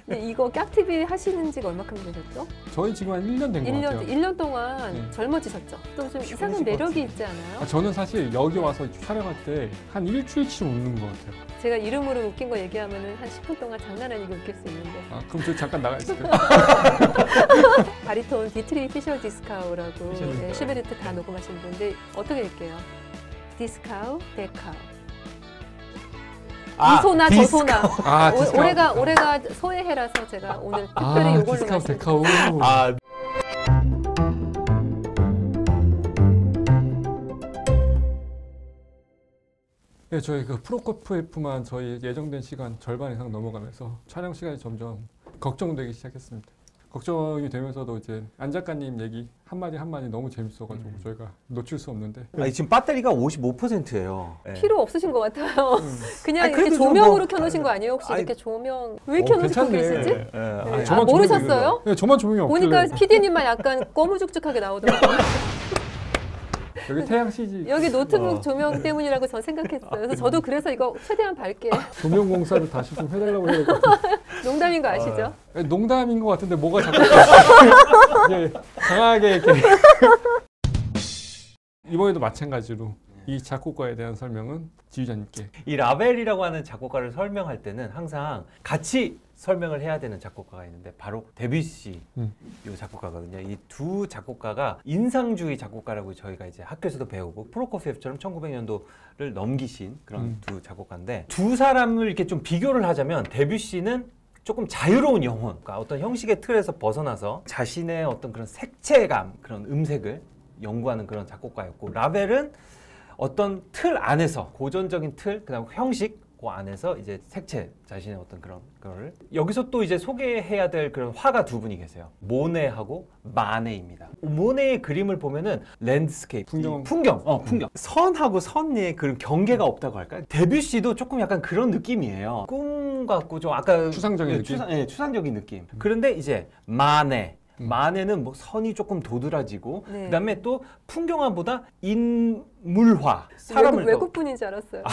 근데 이거 깍TV 하시는 지가 얼마큼 되셨죠? 저희 지금 한 1년 된 것 같아요. 1년 동안 네. 젊어지셨죠? 또 좀 이상한 매력이 있지 않아요? 저는 사실 여기 와서 촬영할 때 한 일주일치는 웃는 것 같아요. 제가 이름으로 웃긴 거 얘기하면 한 10분 동안 장난 아니게 웃길 수 있는데. 그럼 저 잠깐 나가 있을까요? 바리톤 디트리 피셜 디스카우라고 네, 슈베르트 다 녹음하신 분인데 어떻게 할게요? 디스카우, 데카우. 이 소나 저 소나. 올해가 소해해라서 제가 오늘 특별히 이걸로 디스카우, 말씀드릴게요. 데카우. 네, 저희 그 프로코프에프만 저희 예정된 시간 절반 이상 넘어가면서 촬영 시간이 점점 걱정되기 시작했습니다. 걱정이 되면서도 이제 안 작가님 얘기 한마디 한마디 너무 재밌어가지고 저희가 놓칠 수 없는데. 아니, 지금 배터리가 55%예요. 네. 필요 없으신 것 같아요. 그냥 이렇게 조명으로 켜놓으신 거 아니에요? 혹시 이렇게 조명 왜 켜놓으시고 계시지? 네. 네. 모르셨어요? 네, 저만 조명이 없길래. 보니까 PD님만 약간 꼬무죽죽하게 나오더라고요. 여기 태양 CG. 여기 노트북 조명 때문이라고 전 생각했어요. 그래서 저도 그래서 이거 최대한 밝게. 조명 공사를 다시 좀 해달라고 해야 될 것 같아요. 농담인 거 아시죠? 농담인 것 같은데 뭐가 자꾸 이게 강하게 이렇게. 이번에도 마찬가지로 이 작곡가에 대한 설명은 지휘자님께. 이 라벨이라고 하는 작곡가를 설명할 때는 항상 같이 설명을 해야 되는 작곡가가 있는데 바로 데뷔시 이 작곡가거든요. 이 두 작곡가가 인상주의 작곡가라고 저희가 이제 학교에서도 배우고 프로코피에프처럼 1900년도를 넘기신 그런 두 작곡가인데, 두 사람을 이렇게 좀 비교를 하자면 데뷔시는 조금 자유로운 영혼, 그러니까 어떤 형식의 틀에서 벗어나서 자신의 어떤 그런 색채감, 그런 음색을 연구하는 그런 작곡가였고, 라벨은 어떤 틀 안에서 고전적인 틀, 그다음 형식 그 안에서 이제 색채, 자신의 어떤 그런 거를. 여기서 또 이제 소개해야 될 그런 화가 두 분이 계세요. 모네하고 마네입니다. 모네의 그림을 보면은 랜드스케이프, 풍경. 선하고 선의 그런 경계가 없다고 할까요? 데뷔시도 조금 약간 그런 느낌이에요. 꿈 같고 좀 아까 추상적인 느낌. 추상적인 느낌. 그런데 이제 마네는 뭐 선이 조금 도드라지고, 그다음에 또 풍경화보다 인물화, 사람을 외국 분인 줄 알았어요.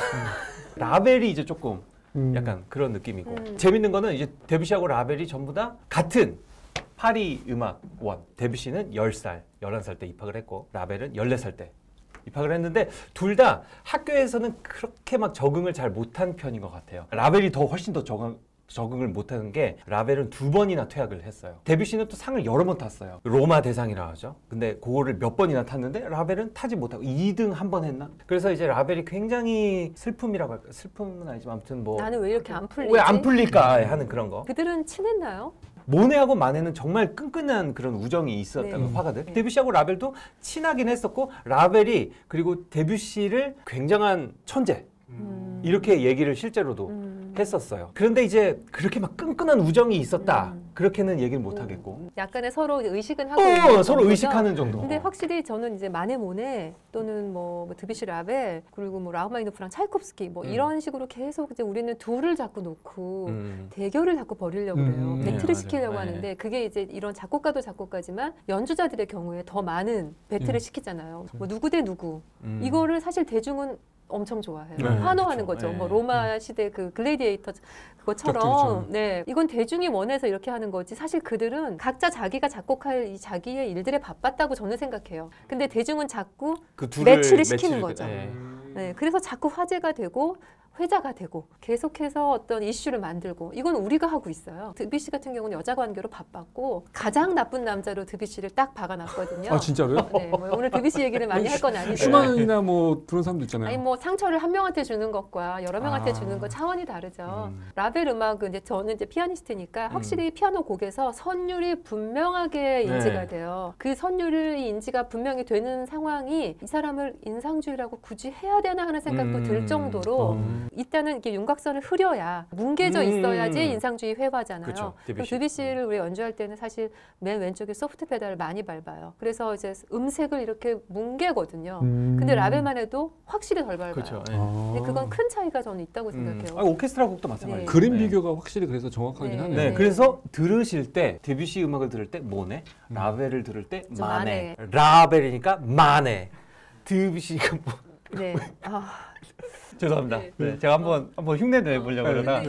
라벨이 이제 조금 약간 그런 느낌이고, 재밌는 거는 이제 데뷔시하고 라벨이 전부 다 같은 파리 음악원. 데뷔시는 10살, 11살 때 입학을 했고, 라벨은 14살 때 입학을 했는데, 둘 다 학교에서는 그렇게 막 적응을 잘 못한 편인 것 같아요. 라벨이 훨씬 더 적응을 못하는 게, 라벨은 2번이나 퇴학을 했어요. 데뷔시는 또 상을 여러 번 탔어요. 로마 대상이라 하죠. 근데 그거를 몇 번이나 탔는데 라벨은 타지 못하고 2등 한 번 했나? 그래서 이제 라벨이 굉장히 슬픔이라고 할까? 슬픔은 아니지만 아무튼 뭐 나는 왜 이렇게 안 풀리지? 왜 안 풀릴까 하는 그런 거. 그들은 친했나요? 모네하고 마네는 정말 끈끈한 그런 우정이 있었다고 화가들. 데뷔시하고 라벨도 친하긴 했었고, 라벨이 그리고 데뷔시를 굉장한 천재 이렇게 얘기를 실제로도 했었어요. 그런데 이제 그렇게 막 끈끈한 우정이 있었다, 그렇게는 얘기를 못 하겠고, 약간의 서로 의식은 하고 있는 서로 거죠? 의식하는 정도. 근데 확실히 저는 이제 마네 모네 또는 뭐 드뷔시 라벨, 그리고 뭐 라흐마니노프랑 차이콥스키 뭐 이런 식으로 계속 이제 우리는 둘을 자꾸 놓고 대결을 자꾸 벌이려고 그래요. 배틀을 시키려고 하는데, 그게 이제 이런 작곡가도 작곡가지만 연주자들의 경우에 더 많은 배틀을 시키잖아요. 뭐 누구 대 누구. 이거를 사실 대중은 엄청 좋아해요. 환호하는 거죠. 뭐 로마 시대 그 글래디에이터 그것처럼. 네, 이건 대중이 원해서 이렇게 하는 거지. 사실 그들은 각자 자기가 작곡할 이 자기의 일들에 바빴다고 저는 생각해요. 근데 대중은 자꾸 매치를 시키는 거죠. 네, 그래서 자꾸 화제가 되고 회자가 되고 계속해서 어떤 이슈를 만들고, 이건 우리가 하고 있어요. 드뷔시 같은 경우는 여자 관계로 바빴고 가장 나쁜 남자로 드뷔시를 딱 박아놨거든요. 아, 진짜로요? 네, 뭐 오늘 드뷔시 얘기를 많이 할 건 아니지만 슈만이나 뭐 그런 사람도 있잖아요. 아니 뭐 상처를 한 명한테 주는 것과 여러 명한테 주는 것 차원이 다르죠. 라벨 음악은 이제 저는 이제 피아니스트니까 확실히 피아노 곡에서 선율이 분명하게 인지가 돼요. 그 선율이 인지가 분명히 되는 상황이 이 사람을 인상주의라고 굳이 해야 되나 하는 생각도 들 정도로 이때는 이렇게 윤곽선을 흐려야 뭉개져 있어야지 인상주의 회화잖아요. 그쵸, 드뷔시를 우리 연주할 때는 사실 맨 왼쪽에 소프트 페달을 많이 밟아요. 그래서 이제 음색을 이렇게 뭉개거든요. 근데 라벨만 해도 확실히 덜 밟아요. 그렇죠. 근데 그건 큰 차이가 저는 있다고 생각해요. 오케스트라 곡도 마찬가지예요. 그림 비교가 확실히 그래서 정확하긴 하네요. 네, 그래서 들으실 때 데뷔시 음악을 들을 때 모네, 라벨을 들을 때 마네, 라벨이니까 마네, 드뷔시가 뭐. 네. 죄송합니다. 네, 제가 한번 흉내 내보려고 그러다가.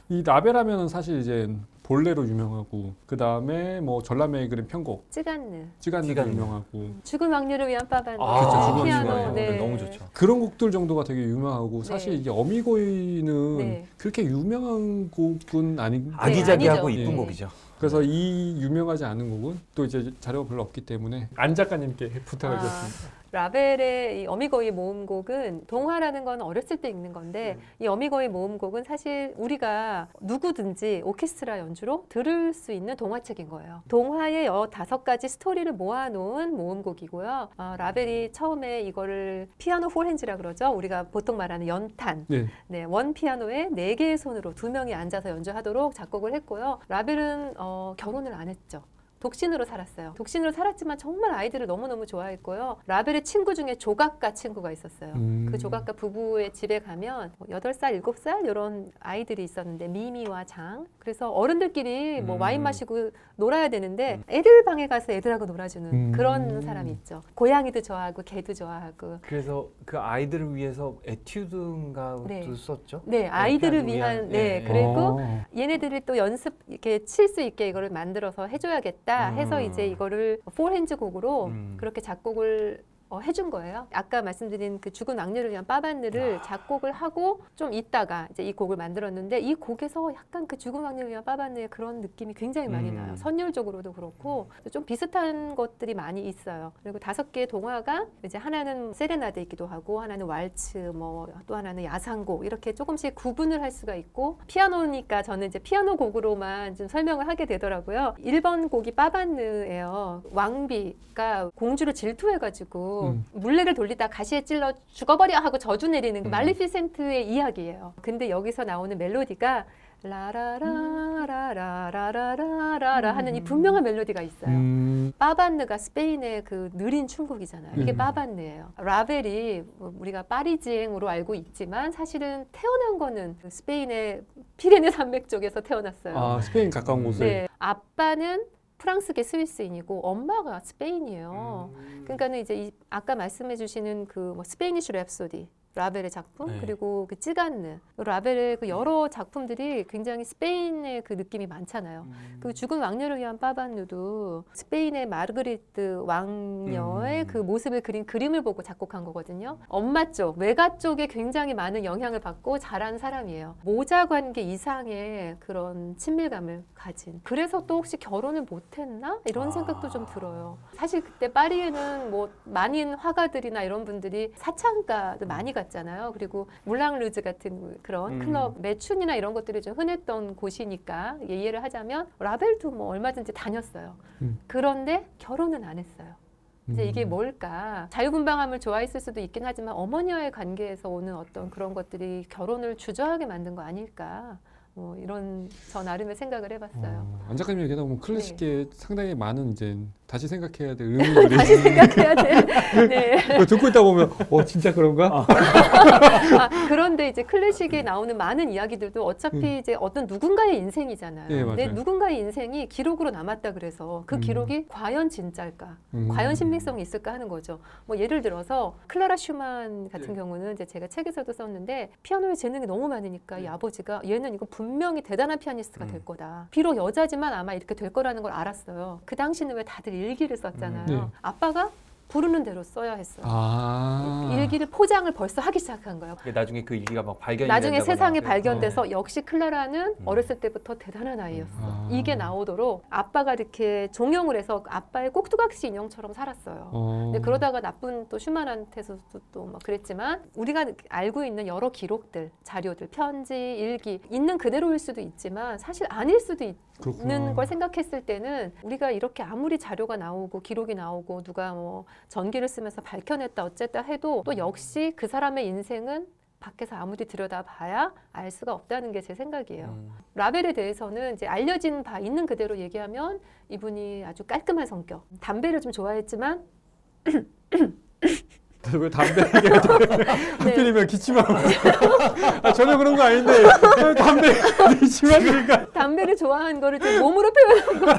이 라벨하면은 사실 이제 본래로 유명하고 그 다음에 뭐 전람회에 그린 편곡 찌간느도 유명하고 죽은 왕류를 위한 빠바느 그렇죠. 피아노 네. 너무 좋죠. 그런 곡들 정도가 되게 유명하고 사실 네. 이게 어미고이는 네. 그렇게 유명한 곡은 아닌 아기자기하고 네, 이쁜 아니죠. 곡이죠. 그래서 이 유명하지 않은 곡은 또 이제 자료가 별로 없기 때문에 안 작가님께 부탁을 드렸습니다. 라벨의 이 어미거이 모음곡은 동화라는 건 어렸을 때 읽는 건데 이 어미거이 모음곡은 사실 우리가 누구든지 오케스트라 연주로 들을 수 있는 동화책인 거예요. 동화의 15가지 스토리를 모아놓은 모음곡이고요. 라벨이 처음에 이거를 피아노 폴핸즈라 그러죠. 우리가 보통 말하는 연탄. 네, 원 피아노에 4개의 손으로 2명이 앉아서 연주하도록 작곡을 했고요. 라벨은 결혼을 안 했죠. 독신으로 살았어요. 독신으로 살았지만 정말 아이들을 너무너무 좋아했고요. 라벨의 친구 중에 조각가 친구가 있었어요. 그 조각가 부부의 집에 가면 8살, 7살 이런 아이들이 있었는데 미미와 장. 그래서 어른들끼리 뭐 와인 마시고 놀아야 되는데 애들 방에 가서 애들하고 놀아주는 그런 사람이 있죠. 고양이도 좋아하고 개도 좋아하고. 그래서 그 아이들을 위해서 에튜드인가도 네. 썼죠? 네, 아이들을 위한 네. 그리고 얘네들이 또 연습 이렇게 칠 수 있게 이거를 만들어서 해줘야겠다. 해서 이제 이거를 폴핸즈 곡으로 그렇게 작곡을 해준 거예요. 아까 말씀드린 그 죽은 왕류를 위한 빠바느를 작곡을 하고 좀 있다가 이제 이 곡을 만들었는데 이 곡에서 약간 그 죽은 왕류를 위한 빠바느의 그런 느낌이 굉장히 많이 나요. 선율적으로도 그렇고 좀 비슷한 것들이 많이 있어요. 그리고 5개의 동화가 이제 하나는 세레나데이기도 하고 하나는 왈츠 뭐 또 하나는 야상곡 이렇게 조금씩 구분을 할 수가 있고 피아노니까 저는 이제 피아노 곡으로만 좀 설명을 하게 되더라고요. 1번 곡이 빠바느예요. 왕비가 공주를 질투해가지고 물레를 돌리다 가시에 찔러 죽어버려 하고 저주 내리는 그 말리피센트의 이야기예요. 근데 여기서 나오는 멜로디가 라라라라라라라라라 하는 이 분명한 멜로디가 있어요. 빠바느가 스페인의 그 느린 춤곡이잖아요. 이게 빠바느예요. 라벨이 우리가 파리지앵으로 알고 있지만 사실은 태어난 거는 스페인의 피레네 산맥 쪽에서 태어났어요. 아, 스페인 가까운 곳에. 네, 아빠는 프랑스계 스위스인이고 엄마가 스페인이에요. 그러니까는 이제 아까 말씀해주시는 그 뭐 스페니쉬 랩소디 라벨의 작품 네. 그리고 그 찌간느 라벨의 그 여러 작품들이 굉장히 스페인의 그 느낌이 많잖아요. 그 죽은 왕녀를 위한 빠바누도 스페인의 마르그리트 왕녀의 그 모습을 그린 그림을 보고 작곡한 거거든요. 엄마 쪽, 외가 쪽에 굉장히 많은 영향을 받고 자란 사람이에요. 모자 관계 이상의 그런 친밀감을 가진. 그래서 또 혹시 결혼을 못했나? 이런 생각도 좀 들어요. 사실 그때 파리에는 뭐 많은 화가들이나 이런 분들이 사창가도 많이 갔잖아요. 그리고 물랑루즈 같은 그런 클럽, 매춘이나 이런 것들이 좀 흔했던 곳이니까 이해를 하자면 라벨도 뭐 얼마든지 다녔어요. 그런데 결혼은 안 했어요. 이제 이게 뭘까? 자유분방함을 좋아했을 수도 있긴 하지만 어머니와의 관계에서 오는 어떤 그런 것들이 결혼을 주저하게 만든 거 아닐까? 뭐 이런 저 나름의 생각을 해봤어요. 안 작가님 얘기하다 보면 클래식계 상당히 많은 이제 다시 생각해야 될 의문들이 다시 생각해야 돼. 네. 듣고 있다 보면 진짜 그런가? 그런데 이제 클래식에 나오는 많은 이야기들도 어차피 이제 어떤 누군가의 인생이잖아요. 네, 근데 맞아요. 누군가의 인생이 기록으로 남았다 그래서 그 기록이 과연 진짜일까? 과연 신빙성이 있을까 하는 거죠. 뭐 예를 들어서 클라라 슈만 같은 경우는 이제 제가 책에서도 썼는데 피아노에 재능이 너무 많으니까 이 아버지가 얘는 이거 분명히 대단한 피아니스트가 될 거다. 비록 여자지만 아마 이렇게 될 거라는 걸 알았어요. 그 당시는 왜 다들 일기를 썼잖아요. 네. 아빠가 부르는 대로 써야 했어요. 아. 일기를 포장을 벌써 하기 시작한 거예요. 나중에 그 일기가 막 발견이 나중에 된다거나. 세상에 발견돼서 역시 클라라는 어렸을 때부터 대단한 아이였어. 이게 나오도록 아빠가 이렇게 종용을 해서 아빠의 꼭두각시 인형처럼 살았어요. 근데 그러다가 나쁜 또 슈만한테서도 또 막 그랬지만 우리가 알고 있는 여러 기록들, 자료들, 편지, 일기 있는 그대로일 수도 있지만 사실 아닐 수도 있는 걸 생각했을 때는 우리가 이렇게 아무리 자료가 나오고 기록이 나오고 누가 뭐 전기를 쓰면서 밝혀냈다 어쨌다 해도 또 역시 그 사람의 인생은 밖에서 아무리 들여다봐야 알 수가 없다는 게 제 생각이에요. 라벨에 대해서는 이제 알려진 바 있는 그대로 얘기하면 이분이 아주 깔끔한 성격. 담배를 좀 좋아했지만 왜 담배 하필이면 기침하고 전혀 그런 거 아닌데 담배 기침하니까 담배를 좋아하는 거를 좀 몸으로 표현한 거.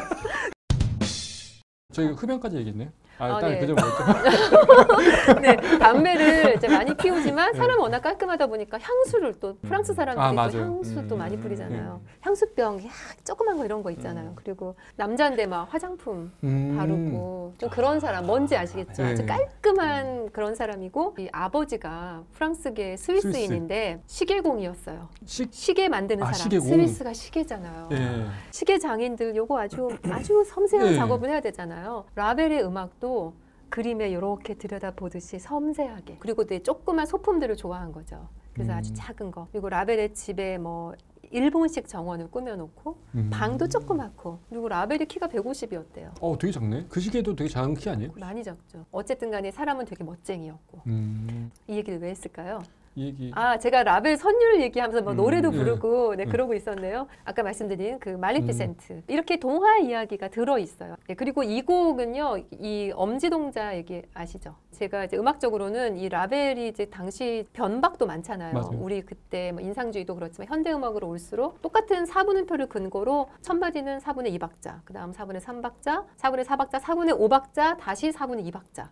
저희가 흡연까지 얘기했네요. 딸이 네. 그점 뭐죠? 네, 담배를 이제 많이 피우지만 사람은 워낙 깔끔하다 보니까 향수를 또 프랑스 사람들이 또 맞아요. 향수도 많이 뿌리잖아요. 향수병, 조그만 거 이런 거 있잖아요. 그리고 남자인데 막 화장품 바르고 좀 그런 사람, 뭔지 아시겠죠? 아주 깔끔한 그런 사람이고 이 아버지가 프랑스계 스위스인인데 시계공이었어요. 시계 만드는 사람. 시계공. 스위스가 시계잖아요. 예. 시계 장인들 요거 아주 섬세한 네. 작업을 해야 되잖아요. 라벨의 음악도 그림에 이렇게 들여다보듯이 섬세하게. 그리고 또 조그만 소품들을 좋아한 거죠. 그래서 아주 작은 거. 그리고 라벨의 집에 뭐 일본식 정원을 꾸며놓고 방도 조그맣고 그리고 라벨이 키가 150이었대요. 되게 작네. 그 시기에도 되게 작은 키 아니에요? 많이 작죠. 어쨌든 간에 사람은 되게 멋쟁이였고. 이 얘기를 왜 했을까요? 이 얘기. 제가 라벨 선율 얘기하면서 뭐 노래도 네. 부르고 그러고 있었네요. 아까 말씀드린 그 말리피센트 이렇게 동화 이야기가 들어 있어요. 네, 그리고 이 곡은요, 이 엄지동자 얘기 아시죠? 제가 이제 음악적으로는 이 라벨이 이제 당시 변박도 많잖아요. 맞아요. 우리 그때 뭐 인상주의도 그렇지만 현대 음악으로 올수록 똑같은 4분음표를 근거로 첫 마디는 4분의 2박자, 그 다음 4분의 3박자, 4분의 4박자, 4분의 5박자, 다시 4분의 2박자.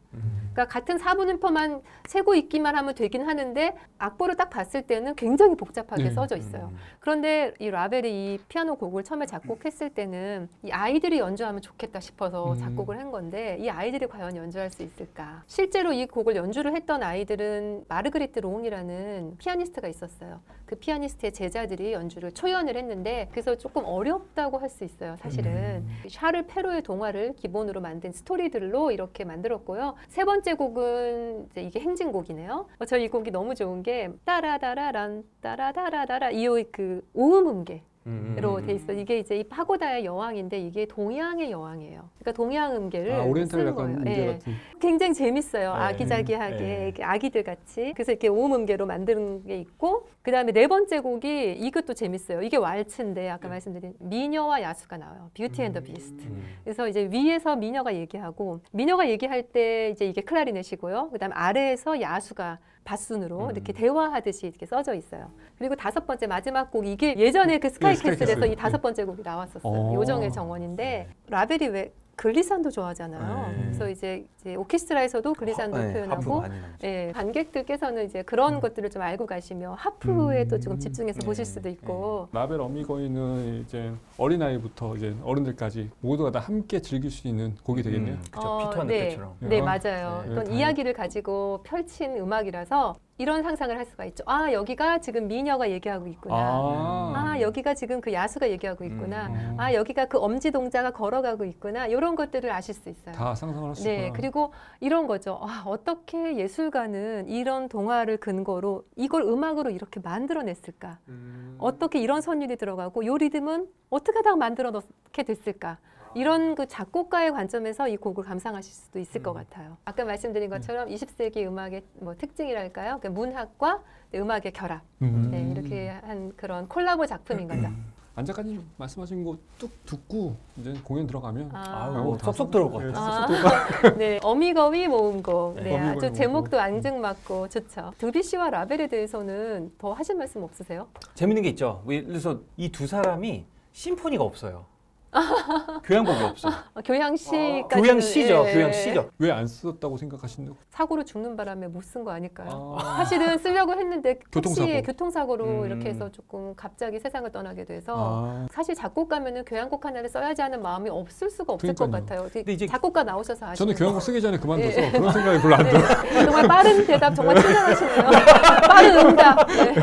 그러니까 같은 4분음표만 세고 있기만 하면 되긴 하는데 악보를 딱 봤을 때는 굉장히 복잡하게 써져 있어요. 그런데 이 라벨이 이 피아노 곡을 처음에 작곡했을 때는 이 아이들이 연주하면 좋겠다 싶어서 작곡을 한 건데 이 아이들이 과연 연주할 수 있을까? 실제로 이 곡을 연주를 했던 아이들은 마르그리트 롱이라는 피아니스트가 있었어요. 그 피아니스트의 제자들이 연주를 초연을 했는데 그래서 조금 어렵다고 할 수 있어요. 사실은 샤를 페로의 동화를 기본으로 만든 스토리들로 이렇게 만들었고요. 세 번째 곡은 이제 이게 행진곡이네요. 저 이 곡이 너무 좋은 게 따라다라란 따라다라다라 이 그 오음음계로 돼 있어. 이게 이제 이 파고다의 여왕인데 이게 동양의 여왕이에요. 그러니까 동양 음계를 오리엔탈 쓰는 약간 거예요. 음계 같은. 굉장히 재밌어요. 네. 아기자기하게 이렇게 아기들 같이. 그래서 이렇게 오음음계로 만드는 게 있고 그 다음에 네 번째 곡이 이것도 재밌어요. 이게 왈츠인데 아까 말씀드린 미녀와 야수가 나와요. 뷰티 앤 더 비스트. 그래서 이제 위에서 미녀가 얘기하고 미녀가 얘기할 때 이제 이게 클라리넷이고요. 그 다음에 아래에서 야수가 바순으로 이렇게 대화하듯이 이렇게 써져 있어요. 그리고 다섯 번째 마지막 곡 이게 예전에 그 스카이캐슬에서 이 다섯 번째 곡이 나왔었어요. 요정의 정원인데 라벨이 왜 글리산도 좋아하잖아요. 그래서 이제 오케스트라에서도 글리산도 표현하고 관객들께서는 이제 그런 것들을 좀 알고 가시며 하프에 또 조금 집중해서 보실 수도 있고. 라벨 어미거이는 이제 어린아이부터 이제 어른들까지 모두가 다 함께 즐길 수 있는 곡이 되겠네요. 그렇죠. 피터 늑대처럼. 네, 맞아요. 어떤 이야기를 가지고 펼친 음악이라서 이런 상상을 할 수가 있죠. 여기가 지금 미녀가 얘기하고 있구나. 여기가 지금 그 야수가 얘기하고 있구나. 여기가 그 엄지동자가 걸어가고 있구나. 이런 것들을 아실 수 있어요. 다 상상을 할 수 있구나. 네, 그리고 이런 거죠. 어떻게 예술가는 이런 동화를 근거로 이걸 음악으로 이렇게 만들어냈을까? 어떻게 이런 선율이 들어가고 이 리듬은 어떻게 하다가 만들어 놓게 됐을까? 이런 그 작곡가의 관점에서 이 곡을 감상하실 수도 있을 것 같아요. 아까 말씀드린 것처럼 20세기 음악의 뭐 특징이랄까요? 그 문학과 음악의 결합. 네, 이렇게 한 그런 콜라보 작품인 거죠. 안 작가님 말씀하신 거 뚝 듣고 이제 공연 들어가면 쏙쏙 들어올 것 같아요. 네, 어미거위 모음곡. 네, 어미거위 아주 모음곡. 제목도 앙증맞고 좋죠. 드뷔시와 라벨에 대해서는 더 하실 말씀 없으세요? 재밌는 게 있죠. 그래서 이 두 사람이 심포니가 없어요. 교향곡이 없어. 교향시까지. 교향시죠. 교향시죠. 왜 안 썼다고 생각하시는 거예요? 사고로 죽는 바람에 못 쓴 거 아닐까요? 사실은 쓰려고 했는데 교통사고. 교통사고로 이렇게 해서 조금 갑자기 세상을 떠나게 돼서 사실 작곡가면은 교향곡 하나를 써야지 하는 마음이 없을 수가 없을 것 같아요. 근데 이제 작곡가 나오셔서 아시는 저는 교향곡 쓰기 전에 그만둬서 네. 그런 생각이 별로 안 들어요. 정말 빠른 대답 정말 친절하시네요. 빠른 응답. 네.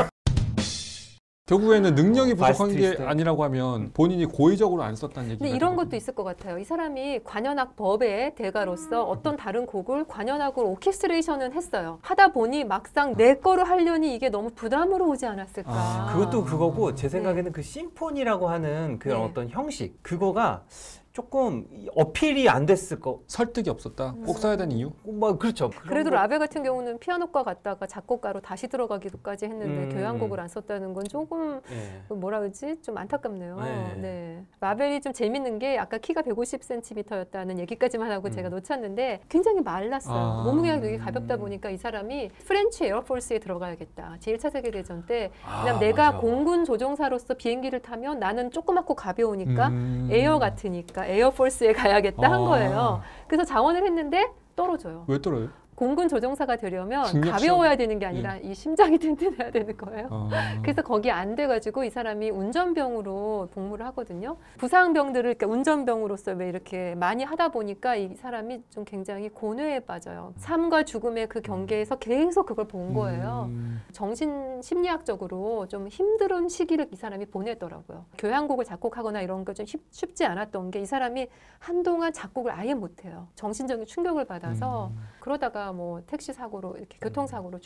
결국에는 능력이 부족한 게 바스트리스트. 아니라고 하면 본인이 고의적으로 안 썼다는 얘기가 근데 이런 것도 있을 것 같아요. 이 사람이 관현악 법의 대가로서 어떤 다른 곡을 관현악으로 오케스트레이션은 했어요. 하다 보니 막상 내 거로 하려니 이게 너무 부담으로 오지 않았을까. 그것도 그거고 제 생각에는 그 심포니라고 하는 그런 어떤 형식 그거가 조금 어필이 안 됐을 거. 설득이 없었다. 꼭 써야 되는 이유? 뭐 그렇죠. 그래도 라벨 같은 경우는 피아노과 갔다가 작곡가로 다시 들어가기도까지 했는데 교향곡을 안 썼다는 건 조금 뭐라 그러지? 좀 안타깝네요. 네. 라벨이 좀 재밌는 게 아까 키가 150cm였다는 얘기까지만 하고 제가 놓쳤는데 굉장히 말랐어요. 몸무게가 되게 가볍다 보니까 이 사람이 프렌치 에어포스에 들어가야겠다. 제1차 세계대전 때 그냥 내가 공군 조종사로서 비행기를 타면 나는 조그맣고 가벼우니까 에어 같으니까 내가 에어포스에 가야겠다 한 거예요. 그래서 자원을 했는데 떨어져요. 왜 떨어요? 공군 조종사가 되려면 중력 가벼워야 되는 게 아니라 이 심장이 튼튼해야 되는 거예요. 그래서 거기 안 돼가지고 이 사람이 운전병으로 복무를 하거든요. 부상병들을 그러니까 운전병으로서 왜 이렇게 많이 하다 보니까 이 사람이 좀 굉장히 고뇌에 빠져요. 삶과 죽음의 그 경계에서 계속 그걸 본 거예요. 정신 심리학적으로 좀 힘든 시기를 이 사람이 보내더라고요. 교향곡을 작곡하거나 이런 거 좀 쉽지 않았던 게 이 사람이 한동안 작곡을 아예 못해요. 정신적인 충격을 받아서 그러다가 뭐 택시 사고로 이렇게 교통사고로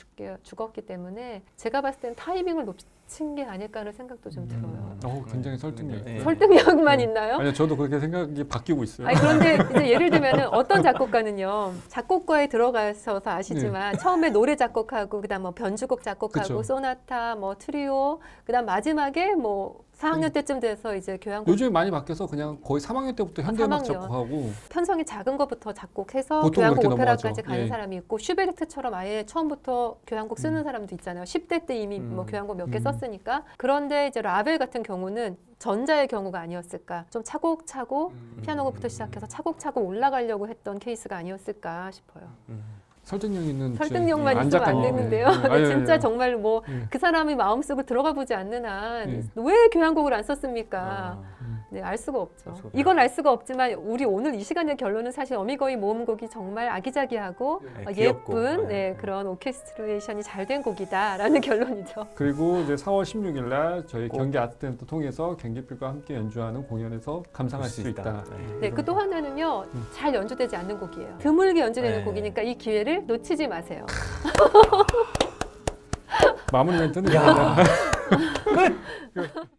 죽었기 때문에 제가 봤을 땐 타이밍을 놓친 게 아닐까 하는 생각도 좀 들어요. 굉장히 설득력. 네. 설득력만 있나요? 아니요, 저도 그렇게 생각이 바뀌고 있어요. 아니, 그런데 이제 예를 들면은 어떤 작곡가는요, 작곡과에 들어가셔서 아시지만 처음에 노래 작곡하고 그다음 뭐 변주곡 작곡하고 그쵸. 소나타, 뭐 트리오, 그다음 마지막에 뭐 4학년 때쯤 돼서 이제 교향곡 요즘에 많이 바뀌어서 그냥 거의 3학년 때부터 현대음악 3학년. 작곡하고 편성이 작은 것부터 작곡해서 보통 교향곡 그렇게 오페라까지 넘어가죠. 가는 예. 사람이 있고 슈베르트처럼 아예 처음부터 교향곡 쓰는 사람도 있잖아요. 10대 때 이미 뭐 교향곡 몇 개 썼으니까. 그런데 이제 라벨 같은 경우는 전자의 경우가 아니었을까. 좀 차곡차곡 피아노곡부터 시작해서 차곡차곡 올라가려고 했던 케이스가 아니었을까 싶어요. 설득력 있는 설득력만 있으면 안 작가님. 되는데요. 네. 근데 진짜 정말 뭐 예. 그 사람이 마음속으로 들어가 보지 않는 한 예. 왜 교향곡을 안 썼습니까? 네, 알 수가 없죠. 이건 알 수가 없지만 우리 오늘 이 시간의 결론은 사실 어미거이 모음곡이 정말 아기자기하고 네, 귀엽고. 예쁜 네. 그런 오케스트레이션이 잘 된 곡이다라는 결론이죠. 그리고 이제 4월 16일 날 저희 경기 아트센터 통해서 경기필과 함께 연주하는 공연에서 감상할 수 있다. 네, 그 또 하나는요. 잘 연주되지 않는 곡이에요. 드물게 연주되는 네. 곡이니까 이 기회를 놓치지 마세요. 마무리 멘트는 야. 끝.